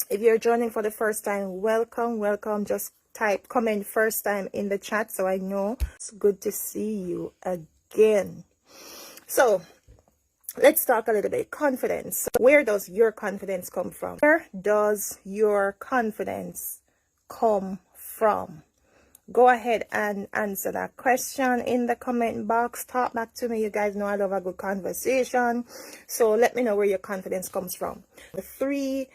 If you're joining for the first time, welcome, welcome. Just type comment first time in the chat so I know. It's good to see you again. So let's talk a little bit. Confidence. Where does your confidence come from? Where does your confidence come from? Go ahead and answer that question in the comment box. Talk back to me. You guys know I love a good conversation. So let me know where your confidence comes from. The three,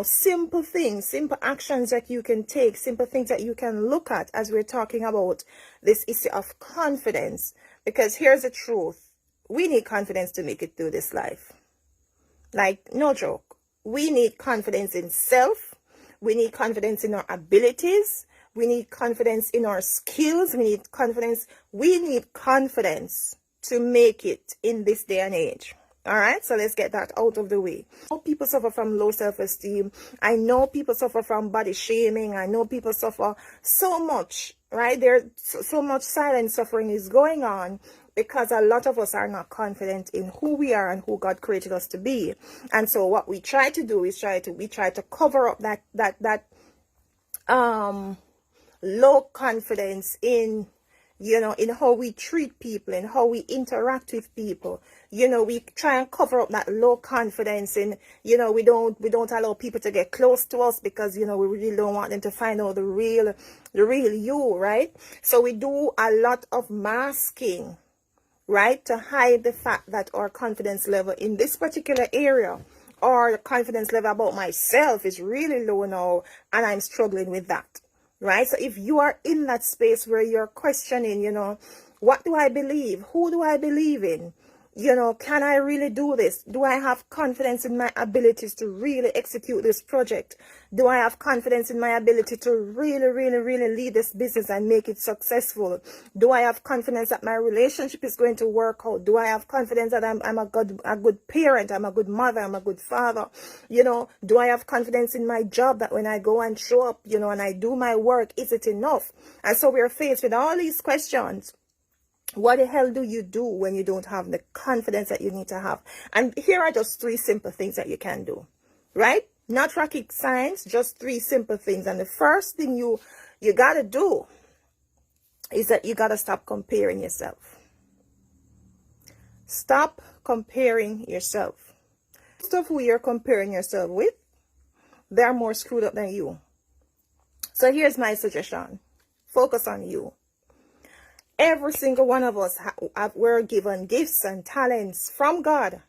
simple things, simple actions that you can take, simple things that you can look at as we're talking about this issue of confidence. Because here's the truth. We need confidence to make it through this life. Like, no joke. We need confidence in self. We need confidence in our abilities. We need confidence in our skills. We need confidence. We need confidence to make it in this day and age. All right, so let's get that out of the way. I know people suffer from low self-esteem. I know people suffer from body shaming. I know people suffer so much, right? There's so much silent suffering is going on because a lot of us are not confident in who we are and who God created us to be. And so what we try to do is we try to cover up that low confidence in how we treat people and how we interact with people. We try and cover up that low confidence in, we don't allow people to get close to us because, we really don't want them to find out the real you, right? So we do a lot of masking, right, to hide the fact that our confidence level in this particular area or the confidence level about myself is really low now, and I'm struggling with that. Right? So if you are in that space where you're questioning, what do I believe? Who do I believe in? Can I really do this? Do I have confidence in my abilities to really execute this project? Do I have confidence in my ability to really, really, really lead this business and make it successful? Do I have confidence that my relationship is going to work out? Do I have confidence that I'm a good parent? I'm a good mother. I'm a good father. Do I have confidence in my job that when I go and show up, and I do my work, is it enough? And so we're faced with all these questions. What the hell do you do when you don't have the confidence that you need to have? And here are just three simple things that you can do, right? Not rocket science, just three simple things. And the first thing you got to do is that you got to stop comparing yourself. Stop comparing yourself. Most of who you're comparing yourself with, they're more screwed up than you. So here's my suggestion. Focus on you. Every single one of us we're given gifts and talents from God,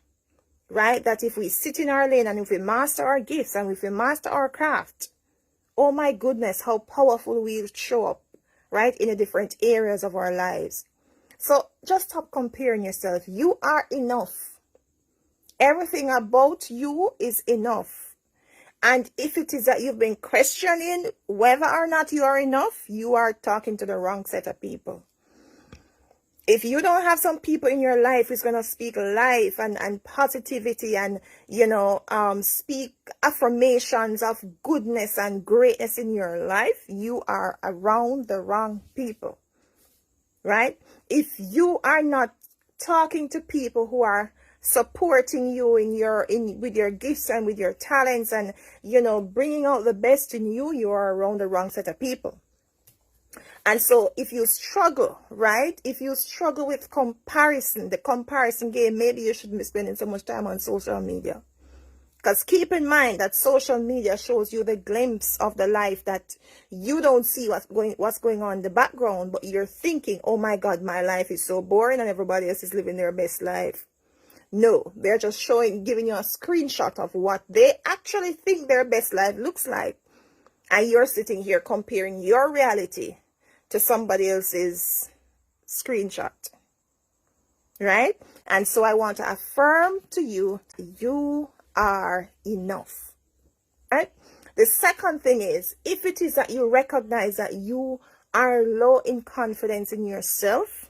right? That if we sit in our lane and if we master our gifts and if we master our craft, oh my goodness, how powerful we'll show up, right? In the different areas of our lives. So just stop comparing yourself. You are enough. Everything about you is enough. And if it is that you've been questioning whether or not you are enough, you are talking to the wrong set of people. If you don't have some people in your life who's going to speak life and positivity and, speak affirmations of goodness and greatness in your life, you are around the wrong people, right? If you are not talking to people who are supporting you with your gifts and with your talents and, bringing out the best in you, you are around the wrong set of people. And so if you struggle, right, if you struggle with the comparison game, maybe you shouldn't be spending so much time on social media. Because keep in mind that social media shows you the glimpse of the life that you don't see what's going on in the background, but you're thinking, oh my God, my life is so boring and everybody else is living their best life. No, they're just giving you a screenshot of what they actually think their best life looks like. And you're sitting here comparing your reality to somebody else's screenshot, right? And so I want to affirm to you, you are enough, right? The second thing is, if it is that you recognize that you are low in confidence in yourself,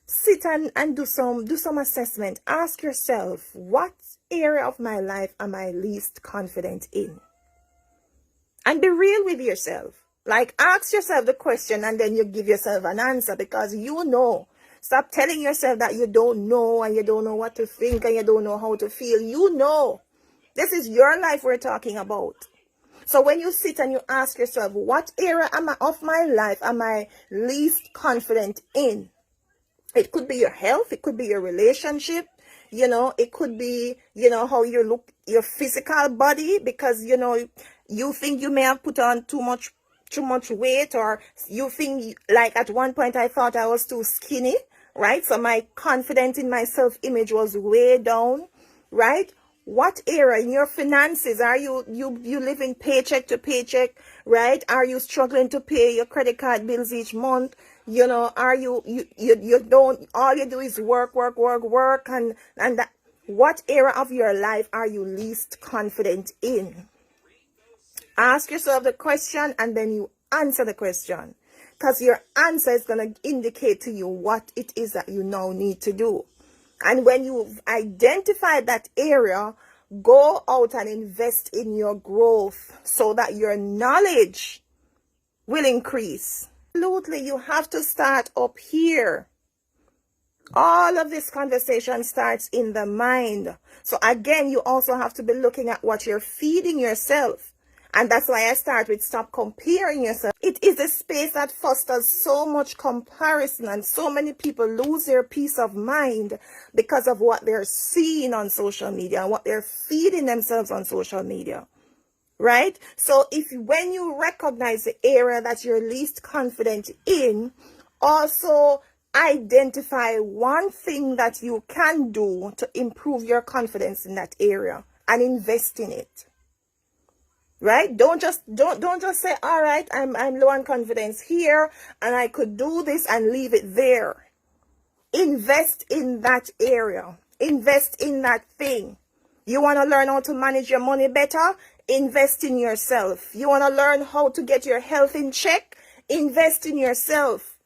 sit and do some assessment. Ask yourself, what area of my life am I least confident in? And be real with yourself. Like, ask yourself the question and then you give yourself an answer, because you know. Stop telling yourself that you don't know and you don't know what to think and you don't know how to feel. You know. This is your life we're talking about. So when you sit and you ask yourself, what area of my life am I least confident in? It could be your health. It could be your relationship. It could be, how you look, your physical body, because, you think you may have put on too much weight, or you think, like, at one point I thought I was too skinny, right? So my confidence in my self-image was way down, right? What area in your finances are you living paycheck to paycheck, right? Are you struggling to pay your credit card bills each month? Are you don't, all you do is work, and that, what area of your life are you least confident in? Ask yourself the question, and then you answer the question, because your answer is going to indicate to you what it is that you now need to do. And when you've identified that area, go out and invest in your growth so that your knowledge will increase. Absolutely, you have to start up here. All of this conversation starts in the mind. So again, you also have to be looking at what you're feeding yourself. And that's why I start with stop comparing yourself. It is a space that fosters so much comparison, and so many people lose their peace of mind because of what they're seeing on social media and what they're feeding themselves on social media. Right? So when you recognize the area that you're least confident in, also identify one thing that you can do to improve your confidence in that area and invest in it. Right? Don't just say, all right, I'm low on confidence here and I could do this, and leave it there. Invest in that area. Invest in that thing. You want to learn how to manage your money better? Invest in yourself. You want to learn how to get your health in check? Invest in yourself.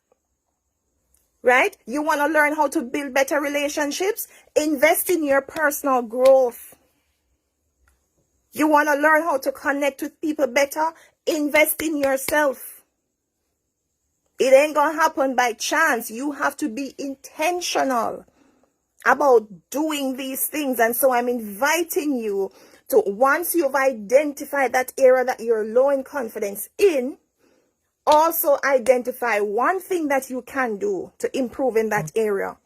Right? You want to learn how to build better relationships? Invest in your personal growth. You want to learn how to connect with people better? Invest in yourself. It ain't going to happen by chance. You have to be intentional about doing these things. And so I'm inviting you to, once you've identified that area that you're low in confidence in, also identify one thing that you can do to improve in that area.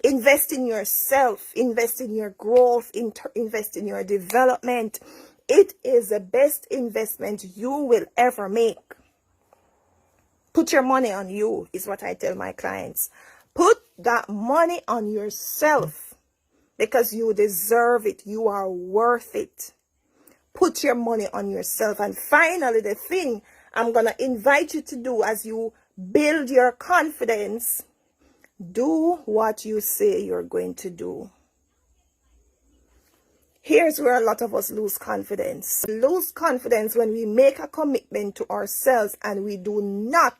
Invest in yourself, invest in your growth, invest in your development. It is the best investment you will ever make. Put your money on you, is what I tell my clients. Put that money on yourself, because you deserve it. You are worth it. Put your money on yourself. And finally, the thing I'm going to invite you to do as you build your confidence, do what you say you're going to do. Here's where a lot of us lose confidence. We lose confidence when we make a commitment to ourselves and we do not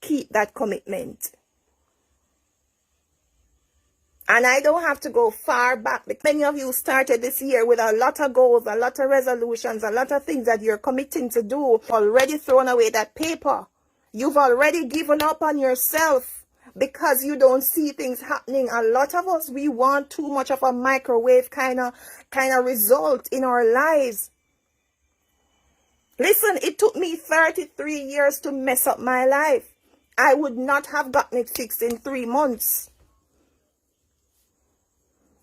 keep that commitment. And I don't have to go far back. Many of you started this year with a lot of goals, a lot of resolutions, a lot of things that you're committing to do. Already thrown away that paper. You've already given up on yourself because you don't see things happening. A lot of us, we want too much of a microwave kind of result in our lives. Listen, it took me 33 years to mess up my life. I would not have gotten it fixed in 3 months.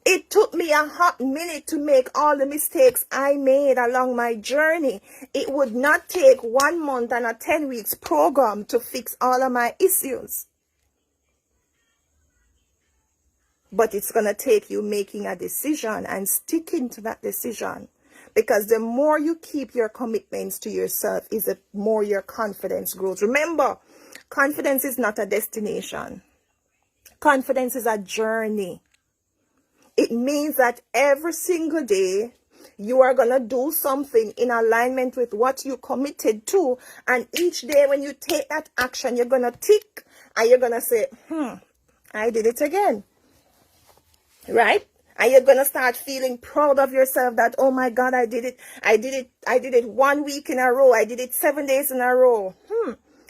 It took me a hot minute to make all the mistakes I made along my journey. It would not take 1 month and a 10 weeks program to fix all of my issues. But it's going to take you making a decision and sticking to that decision. Because the more you keep your commitments to yourself, is the more your confidence grows. Remember, confidence is not a destination. Confidence is a journey. It means that every single day, you are going to do something in alignment with what you committed to. And each day when you take that action, you're going to tick and you're going to say, I did it again. Right? And you're going to start feeling proud of yourself that, oh my God, I did it. I did it 1 week in a row. I did it 7 days in a row.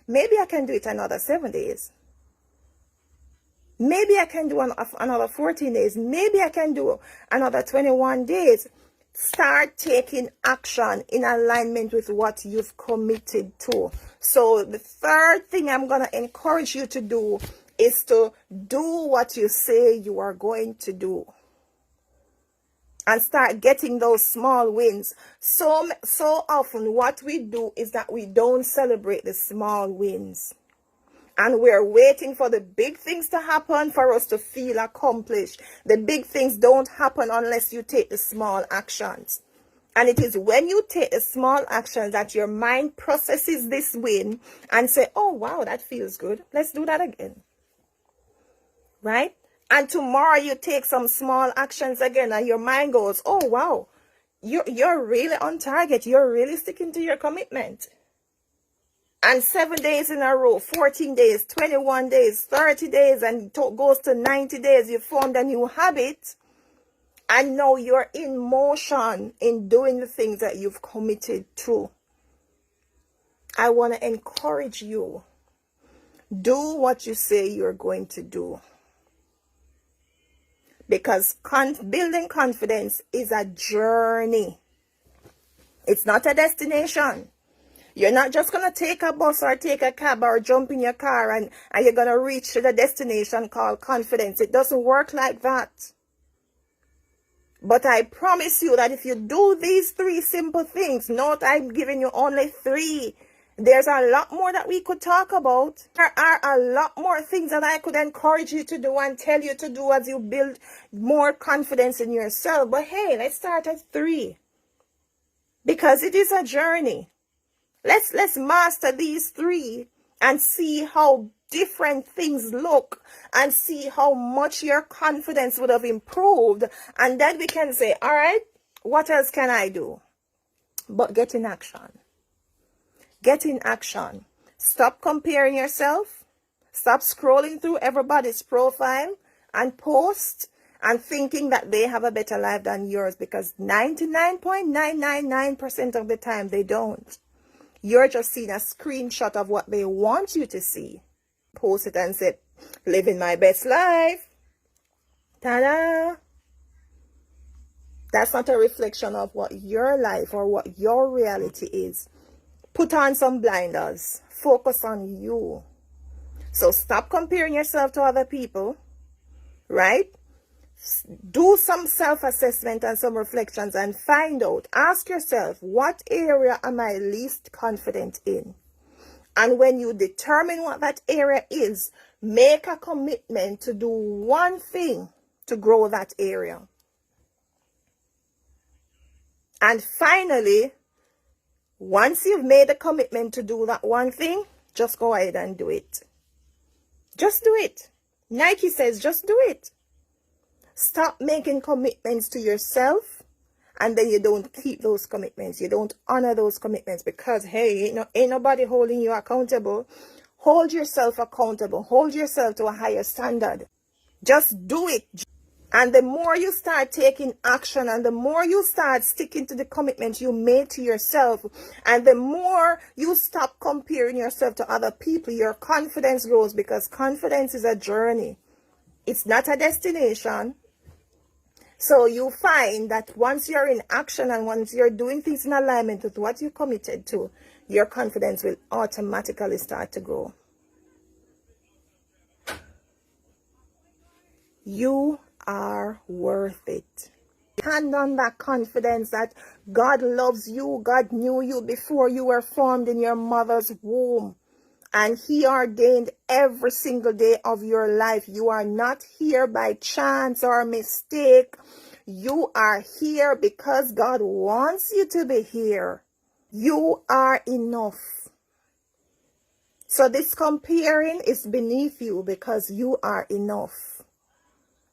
Maybe I can do it another 7 days. Maybe I can do another 14 days. Maybe I can do another 21 days. Start taking action in alignment with what you've committed to. So the third thing I'm going to encourage you to do is to do what you say you are going to do. And start getting those small wins. So often what we do is that we don't celebrate the small wins. And we're waiting for the big things to happen for us to feel accomplished. The big things don't happen unless you take the small actions. And it is when you take the small actions that your mind processes this win and say, oh, wow, that feels good. Let's do that again. Right? And tomorrow you take some small actions again and your mind goes, oh, wow, you're really on target. You're really sticking to your commitment. And 7 days in a row, 14 days, 21 days, 30 days, and it goes to 90 days, you formed a new habit. And now you're in motion in doing the things that you've committed to. I want to encourage you. Do what you say you're going to do. Because building confidence is a journey. It's not a destination. You're not just going to take a bus or take a cab or jump in your car and you're going to reach the destination called confidence. It doesn't work like that. But I promise you that if you do these 3 simple things, note I'm giving you only 3. There's a lot more that we could talk about. There are a lot more things that I could encourage you to do and tell you to do as you build more confidence in yourself. But hey, let's start at 3. Because it is a journey. Let's master these 3 and see how different things look and see how much your confidence would have improved. And then we can say, all right, what else can I do? But get in action. Get in action. Stop comparing yourself. Stop scrolling through everybody's profile and post and thinking that they have a better life than yours, because 99.999% of the time they don't. You're just seeing a screenshot of what they want you to see. Post it and say, living my best life. Ta-da! That's not a reflection of what your life or what your reality is. Put on some blinders. Focus on you. So stop comparing yourself to other people. Right? Do some self-assessment and some reflections and find out. Ask yourself, what area am I least confident in? And when you determine what that area is, make a commitment to do one thing to grow that area. And finally, once you've made a commitment to do that one thing, just go ahead and do it. Just do it. Nike says, just do it. Stop making commitments to yourself and then you don't keep those commitments. You don't honor those commitments because, hey, ain't nobody holding you accountable. Hold yourself accountable. Hold yourself to a higher standard. Just do it. And the more you start taking action and the more you start sticking to the commitment you made to yourself and the more you stop comparing yourself to other people, your confidence grows, because confidence is a journey. It's not a destination. So you find that once you're in action and once you're doing things in alignment with what you committed to, your confidence will automatically start to grow. You are worth it. Stand on that confidence that God loves you. God knew you before you were formed in your mother's womb. And He ordained every single day of your life. You are not here by chance or mistake. You are here because God wants you to be here. You are enough. So this comparing is beneath you because you are enough.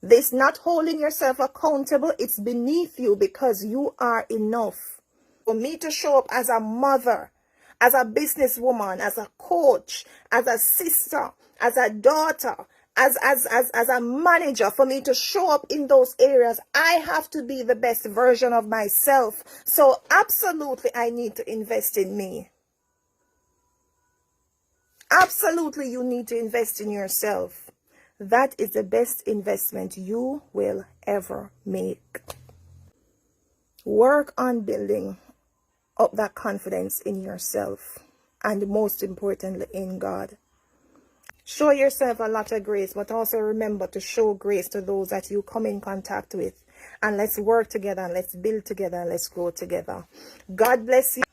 This not holding yourself accountable, it's beneath you because you are enough. For me to show up as a mother, as a businesswoman, as a coach, as a sister, as a daughter, as a manager, for me to show up in those areas, I have to be the best version of myself. So absolutely, I need to invest in me. Absolutely, you need to invest in yourself. That is the best investment you will ever make. Work on building up that confidence in yourself, and most importantly in God. Show yourself a lot of grace, but also remember to show grace to those that you come in contact with. And let's work together, and let's build together, and let's grow together. God bless you.